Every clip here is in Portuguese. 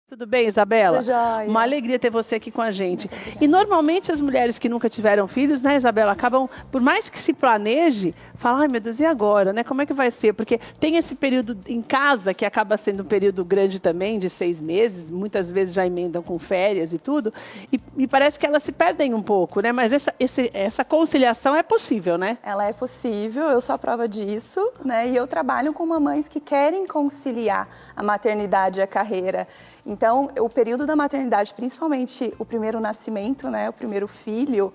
Tudo bem, Isabela? Tudo jóia. Uma alegria ter você aqui com a gente. E normalmente as mulheres que nunca tiveram filhos, né, Isabela, acabam, por mais que se planeje, falam, ai meu Deus, e agora, né? Como é que vai ser? Porque tem esse período em casa, que acaba sendo um período grande também, de 6 meses, muitas vezes já emendam com férias e tudo, e parece que elas se perdem um pouco, né? Mas essa conciliação é possível, né? Ela é possível, eu sou a prova disso, né? E eu trabalho com mamães que querem conciliar a maternidade e a carreira. Então, o período da maternidade, principalmente o primeiro nascimento, né, o primeiro filho,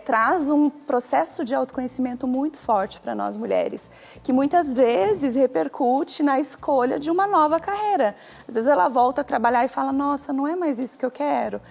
traz um processo de autoconhecimento muito forte para nós mulheres, que muitas vezes repercute na escolha de uma nova carreira. Às vezes ela volta a trabalhar e fala, nossa, não é mais isso que eu quero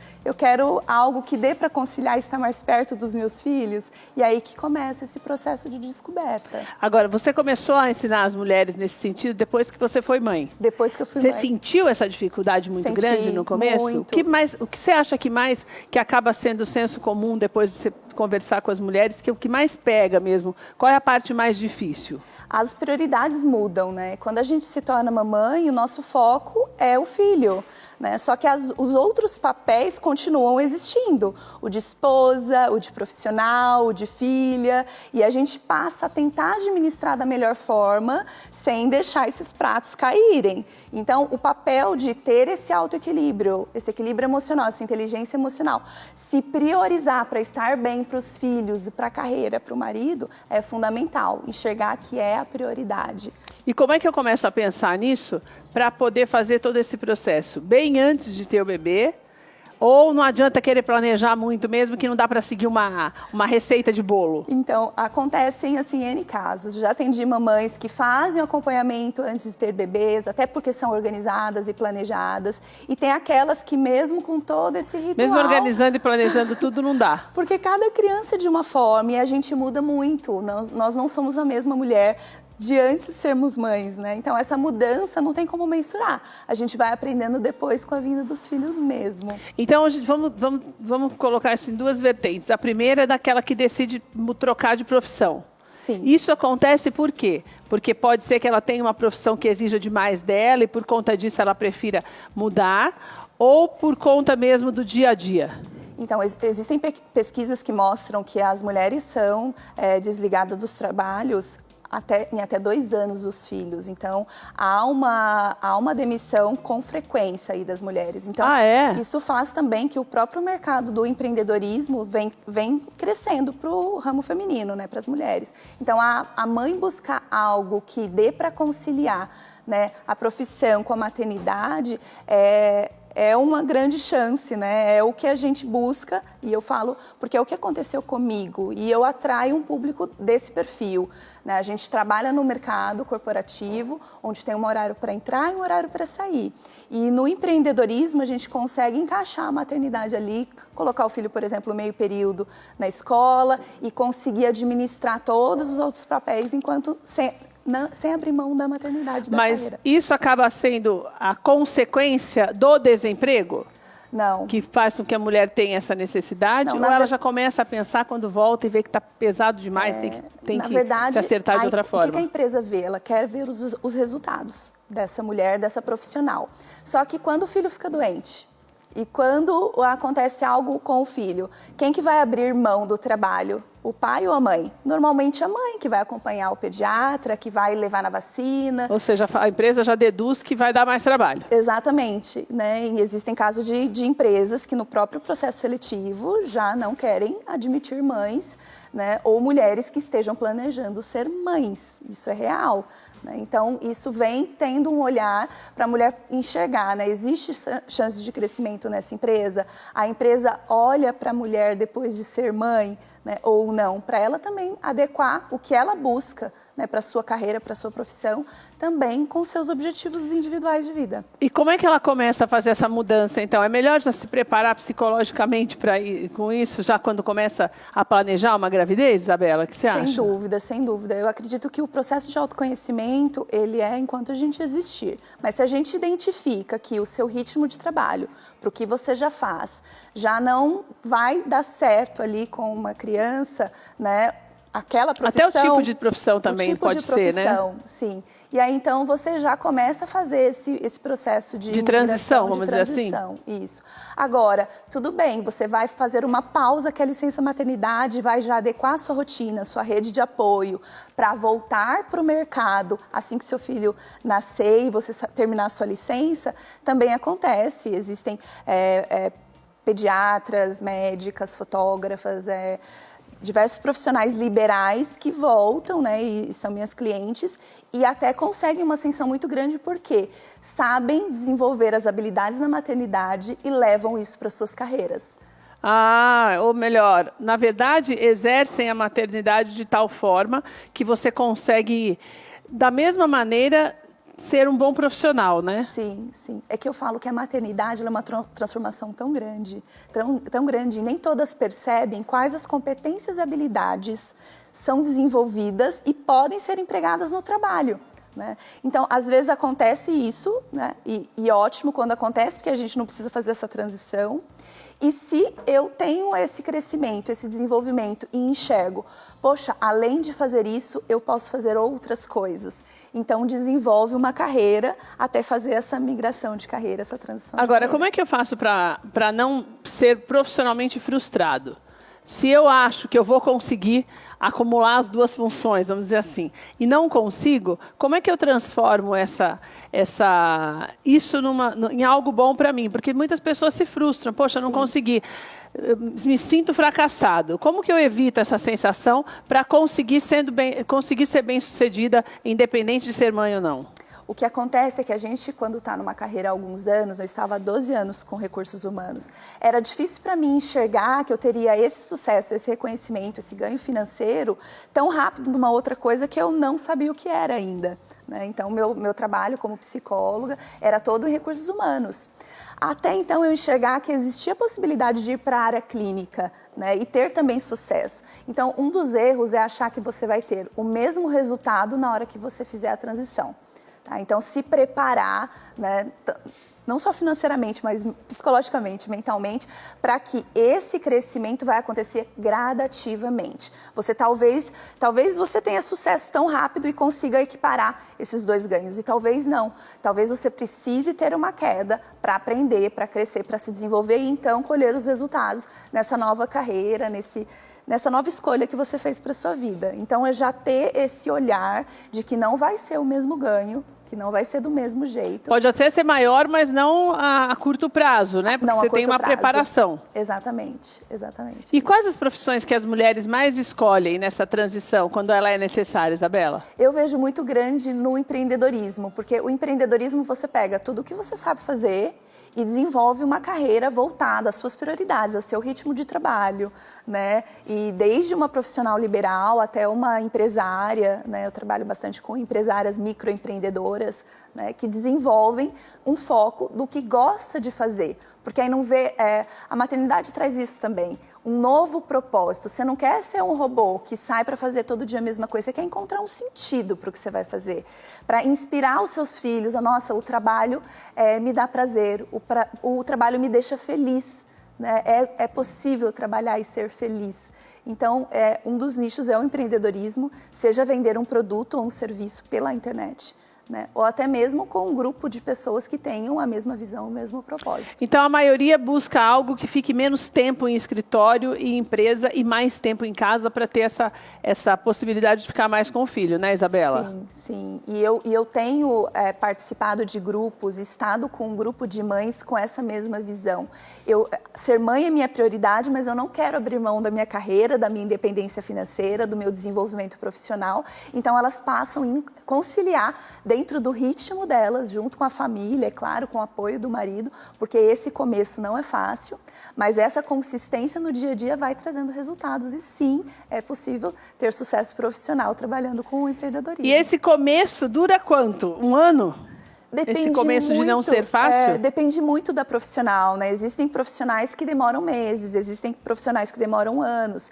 algo que dê para conciliar e estar mais perto dos meus filhos, e aí que começa esse processo de descoberta. Agora, você começou a ensinar as mulheres nesse sentido depois que você foi mãe. Depois que eu fui mãe. Você sentiu essa dificuldade muito grande no começo? Muito. O que você acha que acaba sendo o senso comum depois de você conversar com as mulheres, que o que mais pega mesmo? Qual é a parte mais difícil? As prioridades mudam, né? Quando a gente se torna mamãe, o nosso foco é o filho, né? Só que os outros papéis continuam existindo. O de esposa, o de profissional, o de filha. E a gente passa a tentar administrar da melhor forma, sem deixar esses pratos caírem. Então, o papel de ter esse autoequilíbrio, esse equilíbrio emocional, essa inteligência emocional, se priorizar para estar bem para os filhos e para a carreira, para o marido, é fundamental. Enxergar que é a prioridade. E como é que eu começo a pensar nisso para poder fazer todo esse processo? Bem antes de ter o bebê? Ou não adianta querer planejar muito mesmo, que não dá para seguir uma receita de bolo? Então, acontecem assim N casos. Já atendi mamães que fazem o acompanhamento antes de ter bebês, até porque são organizadas e planejadas. E tem aquelas que mesmo com todo esse ritual... Mesmo organizando e planejando tudo, não dá. Porque cada criança é de uma forma e a gente muda muito. Nós não somos a mesma mulher de antes de sermos mães, né? Então, essa mudança não tem como mensurar. A gente vai aprendendo depois com a vinda dos filhos mesmo. Então, vamos colocar isso em duas vertentes. A primeira é daquela que decide trocar de profissão. Sim. Isso acontece por quê? Porque pode ser que ela tenha uma profissão que exija demais dela e por conta disso ela prefira mudar, ou por conta mesmo do dia a dia? Então, existem pesquisas que mostram que as mulheres são desligadas dos trabalhos em até 2 anos dos filhos. Então, há uma demissão com frequência aí das mulheres. Então, isso faz também que o próprio mercado do empreendedorismo vem crescendo para o ramo feminino, né, para as mulheres. Então, a mãe buscar algo que dê para conciliar, né, a profissão com a maternidade é uma grande chance, né? É o que a gente busca, e eu falo, porque é o que aconteceu comigo, e eu atraio um público desse perfil, né? A gente trabalha no mercado corporativo, onde tem um horário para entrar e um horário para sair. E no empreendedorismo, a gente consegue encaixar a maternidade ali, colocar o filho, por exemplo, meio período na escola e conseguir administrar todos os outros papéis enquanto... sem abrir mão da maternidade, da carreira. Mas isso acaba sendo a consequência do desemprego? Não. Que faz com que a mulher tenha essa necessidade? Ou ela já começa a pensar quando volta e vê que está pesado demais, tem que se acertar de outra forma? O que a empresa vê? Ela quer ver os resultados dessa mulher, dessa profissional. Só que quando o filho fica doente e quando acontece algo com o filho, quem que vai abrir mão do trabalho? O pai ou a mãe? Normalmente a mãe que vai acompanhar o pediatra, que vai levar na vacina. Ou seja, a empresa já deduz que vai dar mais trabalho. Exatamente, né? E existem casos de empresas que no próprio processo seletivo já não querem admitir mães, né? Ou mulheres que estejam planejando ser mães. Isso é real. Então, isso vem tendo um olhar para a mulher enxergar, né? Existe chance de crescimento nessa empresa? A empresa olha para a mulher depois de ser mãe, né? Ou não? Para ela também adequar o que ela busca, né? Para a sua carreira, para a sua profissão, também com seus objetivos individuais de vida. E como é que ela começa a fazer essa mudança, então? É melhor já se preparar psicologicamente para ir com isso, já quando começa a planejar uma gravidez, Isabela? O que você acha? Sem dúvida, sem dúvida. Eu acredito que o processo de autoconhecimento, ele é enquanto a gente existir. Mas se a gente identifica que o seu ritmo de trabalho, para o que você já faz, já não vai dar certo ali com uma criança, né? aquela profissão... Até o tipo de profissão também pode ser, né? Sim. E aí, então, você já começa a fazer esse processo de transição, vamos dizer assim? Isso. Agora, tudo bem, você vai fazer uma pausa, que é a licença maternidade, vai já adequar a sua rotina, sua rede de apoio, para voltar para o mercado assim que seu filho nascer e você terminar a sua licença, também acontece. Existem pediatras, médicas, fotógrafas, diversos profissionais liberais que voltam, né, e são minhas clientes, e até conseguem uma ascensão muito grande porque sabem desenvolver as habilidades na maternidade e levam isso para suas carreiras. Ou melhor, na verdade, exercem a maternidade de tal forma que você consegue, da mesma maneira, ser um bom profissional, né? Sim, sim. É que eu falo que a maternidade é uma transformação tão grande, tão grande, e nem todas percebem quais as competências e habilidades são desenvolvidas e podem ser empregadas no trabalho, né? Então, às vezes acontece isso, né? E ótimo quando acontece, porque a gente não precisa fazer essa transição. E se eu tenho esse crescimento, esse desenvolvimento e enxergo, poxa, além de fazer isso, eu posso fazer outras coisas. Então, desenvolve uma carreira até fazer essa migração de carreira, essa transição. Agora, como é que eu faço para não ser profissionalmente frustrado? Se eu acho que eu vou conseguir acumular as duas funções, vamos dizer assim, e não consigo, como é que eu transformo isso em algo bom para mim? Porque muitas pessoas se frustram. Poxa, eu não consegui, eu me sinto fracassado. Como que eu evito essa sensação para conseguir ser bem-sucedida, independente de ser mãe ou não? O que acontece é que a gente, quando está numa carreira há alguns anos, eu estava há 12 anos com recursos humanos, era difícil para mim enxergar que eu teria esse sucesso, esse reconhecimento, esse ganho financeiro tão rápido numa outra coisa que eu não sabia o que era ainda, né? Então, meu trabalho como psicóloga era todo em recursos humanos. Até então, eu enxergar que existia a possibilidade de ir para a área clínica, né, e ter também sucesso. Então, um dos erros é achar que você vai ter o mesmo resultado na hora que você fizer a transição. Então, se preparar, né, não só financeiramente, mas psicologicamente, mentalmente, para que esse crescimento vai acontecer gradativamente. Você talvez você tenha sucesso tão rápido e consiga equiparar esses dois ganhos, e talvez não. Talvez você precise ter uma queda para aprender, para crescer, para se desenvolver e então colher os resultados nessa nova carreira, nessa nova escolha que você fez para a sua vida. Então, é já ter esse olhar de que não vai ser o mesmo ganho, que não vai ser do mesmo jeito. Pode até ser maior, mas não a curto prazo, né? Porque você tem uma preparação. Exatamente, exatamente. E quais as profissões que as mulheres mais escolhem nessa transição, quando ela é necessária, Isabela? Eu vejo muito grande no empreendedorismo, porque o empreendedorismo você pega tudo o que você sabe fazer e desenvolve uma carreira voltada às suas prioridades, ao seu ritmo de trabalho, né? E desde uma profissional liberal até uma empresária, né? Eu trabalho bastante com empresárias microempreendedoras, né? Que desenvolvem um foco do que gosta de fazer, porque aí não vê, a maternidade traz isso também. Um novo propósito. Você não quer ser um robô que sai para fazer todo dia a mesma coisa. Você quer encontrar um sentido para o que você vai fazer. Para inspirar os seus filhos. Nossa, o trabalho me dá prazer. O trabalho me deixa feliz. Né? É possível trabalhar e ser feliz. Então, um dos nichos é o empreendedorismo. Seja vender um produto ou um serviço pela internet. Né? Ou até mesmo com um grupo de pessoas que tenham a mesma visão, o mesmo propósito. Então, a maioria busca algo que fique menos tempo em escritório e empresa e mais tempo em casa para ter essa possibilidade de ficar mais com o filho, né, Isabela? Sim, sim. E eu tenho participado de grupos, estado com um grupo de mães com essa mesma visão. Ser mãe é minha prioridade, mas eu não quero abrir mão da minha carreira, da minha independência financeira, do meu desenvolvimento profissional. Então, elas passam a conciliar dentro do ritmo delas, junto com a família, é claro, com o apoio do marido, porque esse começo não é fácil, mas essa consistência no dia a dia vai trazendo resultados e sim, é possível ter sucesso profissional trabalhando com o empreendedorismo. E esse começo dura quanto? Um ano? Depende esse começo muito, de não ser fácil? Depende muito da profissional, né? Existem profissionais que demoram meses, existem profissionais que demoram anos.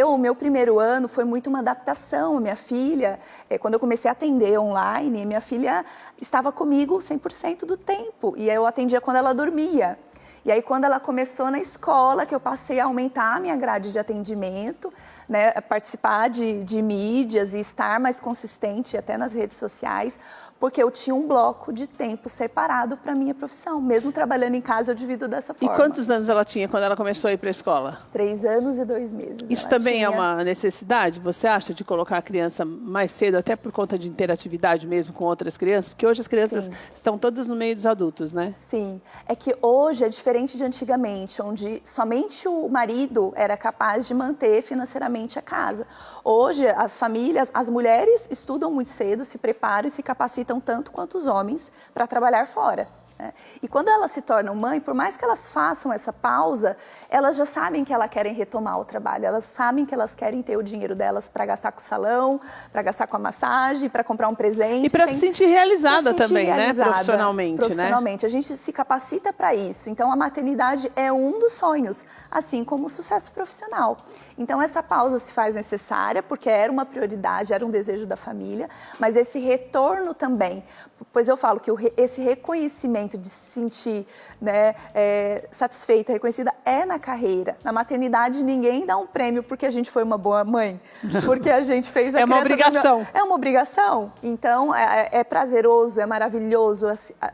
O meu primeiro ano foi muito uma adaptação. Minha filha, quando eu comecei a atender online, minha filha estava comigo 100% do tempo. E eu atendia quando ela dormia. E aí, quando ela começou na escola, que eu passei a aumentar a minha grade de atendimento, né, participar de mídias e estar mais consistente até nas redes sociais, porque eu tinha um bloco de tempo separado para a minha profissão. Mesmo trabalhando em casa, eu divido dessa forma. E quantos anos ela tinha quando ela começou a ir para a escola? 3 anos e 2 meses. Isso também é uma necessidade, você acha, de colocar a criança mais cedo, até por conta de interatividade mesmo com outras crianças? Porque hoje as crianças estão todas no meio dos adultos, né? Sim. É que hoje é diferente de antigamente, onde somente o marido era capaz de manter financeiramente a casa. Hoje, as famílias, as mulheres estudam muito cedo, se preparam e se capacitam tanto quanto os homens para trabalhar fora. E quando elas se tornam mãe, por mais que elas façam essa pausa, elas já sabem que elas querem retomar o trabalho, elas sabem que elas querem ter o dinheiro delas para gastar com o salão, para gastar com a massagem, para comprar um presente. E para se sentir realizada também, né? Profissionalmente, Profissionalmente. A gente se capacita para isso. Então, a maternidade é um dos sonhos, assim como o sucesso profissional. Então, essa pausa se faz necessária, porque era uma prioridade, era um desejo da família, mas esse retorno também, pois eu falo que esse reconhecimento de se sentir, né, satisfeita, reconhecida, é na carreira. Na maternidade, ninguém dá um prêmio porque a gente foi uma boa mãe, porque a gente fez a criança... É uma obrigação. É uma obrigação. Então, é prazeroso, é maravilhoso,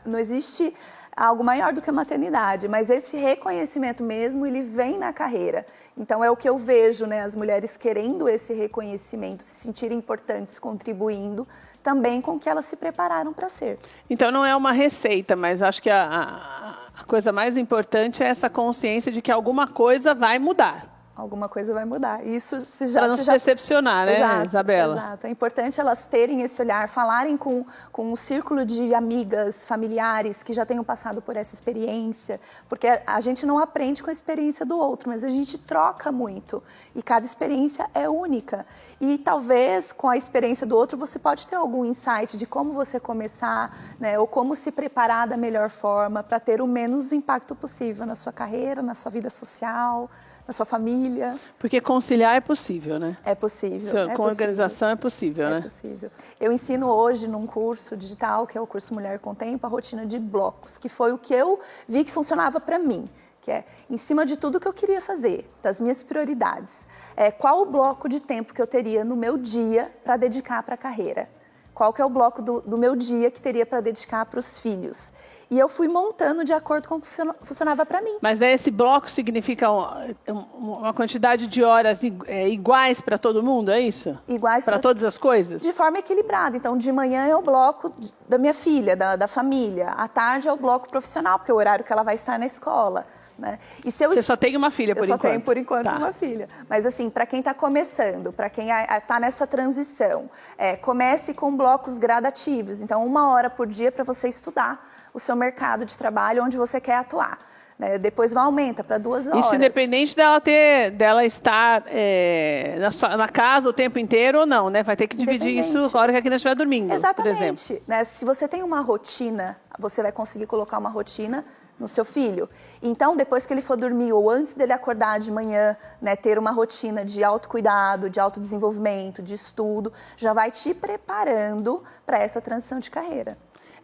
não existe algo maior do que a maternidade, mas esse reconhecimento mesmo, ele vem na carreira. Então, é o que eu vejo, né, as mulheres querendo esse reconhecimento, se sentirem importantes, contribuindo também com o que elas se prepararam para ser. Então, não é uma receita, mas acho que a coisa mais importante é essa consciência de que alguma coisa vai mudar. Alguma coisa vai mudar. Isso para não se decepcionar, né, exato, Isabela? Exato. É importante elas terem esse olhar, falarem com um círculo de amigas, familiares que já tenham passado por essa experiência, porque a gente não aprende com a experiência do outro, mas a gente troca muito e cada experiência é única. E talvez com a experiência do outro você pode ter algum insight de como você começar, né, ou como se preparar da melhor forma para ter o menos impacto possível na sua carreira, na sua vida social, na sua família. Porque conciliar é possível, né? É possível. Com organização é possível, né? É possível. Eu ensino hoje num curso digital, que é o curso Mulher com Tempo, a rotina de blocos, que foi o que eu vi que funcionava para mim, que é em cima de tudo que eu queria fazer, das minhas prioridades. Qual o bloco de tempo que eu teria no meu dia para dedicar para a carreira? Qual que é o bloco do meu dia que teria para dedicar para os filhos? E eu fui montando de acordo com o que funcionava para mim. Mas daí esse bloco significa uma quantidade de horas iguais para todo mundo, é isso? Iguais para todas as coisas? De forma equilibrada. Então, de manhã é o bloco da minha filha, da família. À tarde é o bloco profissional, porque é o horário que ela vai estar na escola. Né? E se Você só tem uma filha, por enquanto? Eu só tenho, por enquanto, uma filha. Mas, assim, para quem está começando, para quem está nessa transição, comece com blocos gradativos. Então, 1 hora por dia para você estudar o seu mercado de trabalho, onde você quer atuar. Né? Depois aumenta para 2 horas. Isso independente dela estar na casa o tempo inteiro ou não, né? Vai ter que dividir isso na hora que a criança estiver dormindo, exatamente, por exemplo. Né? Se você tem uma rotina, você vai conseguir colocar uma rotina no seu filho. Então, depois que ele for dormir ou antes dele acordar de manhã, né, ter uma rotina de autocuidado, de autodesenvolvimento, de estudo, já vai te preparando para essa transição de carreira.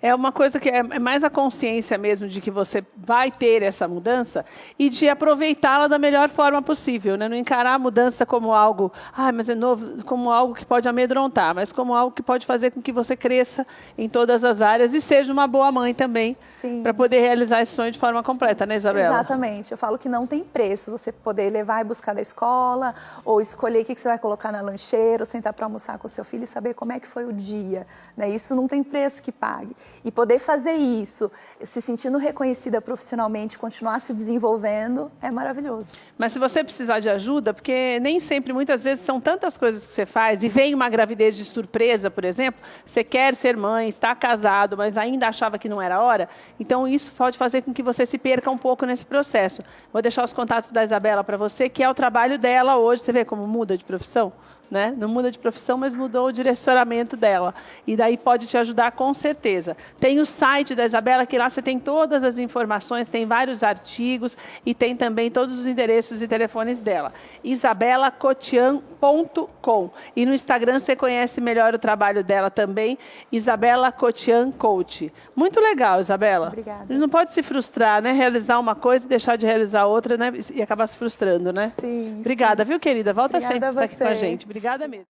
É uma coisa que é mais a consciência mesmo de que você vai ter essa mudança e de aproveitá-la da melhor forma possível, né? Não encarar a mudança como algo, mas é novo, como algo que pode amedrontar, mas como algo que pode fazer com que você cresça em todas as áreas e seja uma boa mãe também, para poder realizar esse sonho de forma completa, né, Isabela? Exatamente. Eu falo que não tem preço você poder levar e buscar da escola ou escolher o que você vai colocar na lancheira ou sentar para almoçar com o seu filho e saber como é que foi o dia. Né? Isso não tem preço que pague. E poder fazer isso, se sentindo reconhecida profissionalmente, continuar se desenvolvendo, é maravilhoso. Mas se você precisar de ajuda, porque nem sempre, muitas vezes, são tantas coisas que você faz, e vem uma gravidez de surpresa, por exemplo, você quer ser mãe, está casado, mas ainda achava que não era a hora, então isso pode fazer com que você se perca um pouco nesse processo. Vou deixar os contatos da Isabela para você, que é o trabalho dela hoje, você vê como muda de profissão? né? Não muda de profissão, mas mudou o direcionamento dela. E daí pode te ajudar com certeza. Tem o site da Isabela, que lá você tem todas as informações, tem vários artigos e tem também todos os endereços e telefones dela. isabelacotian.com. E no Instagram você conhece melhor o trabalho dela também, Isabela Cotian Coach. Muito legal, Isabela. Obrigada. A gente não pode se frustrar, né? Realizar uma coisa e deixar de realizar outra, né? E acabar se frustrando, né? Sim. Obrigada, viu, querida? Volta Obrigada sempre a aqui com a você. gente. Obrigada mesmo.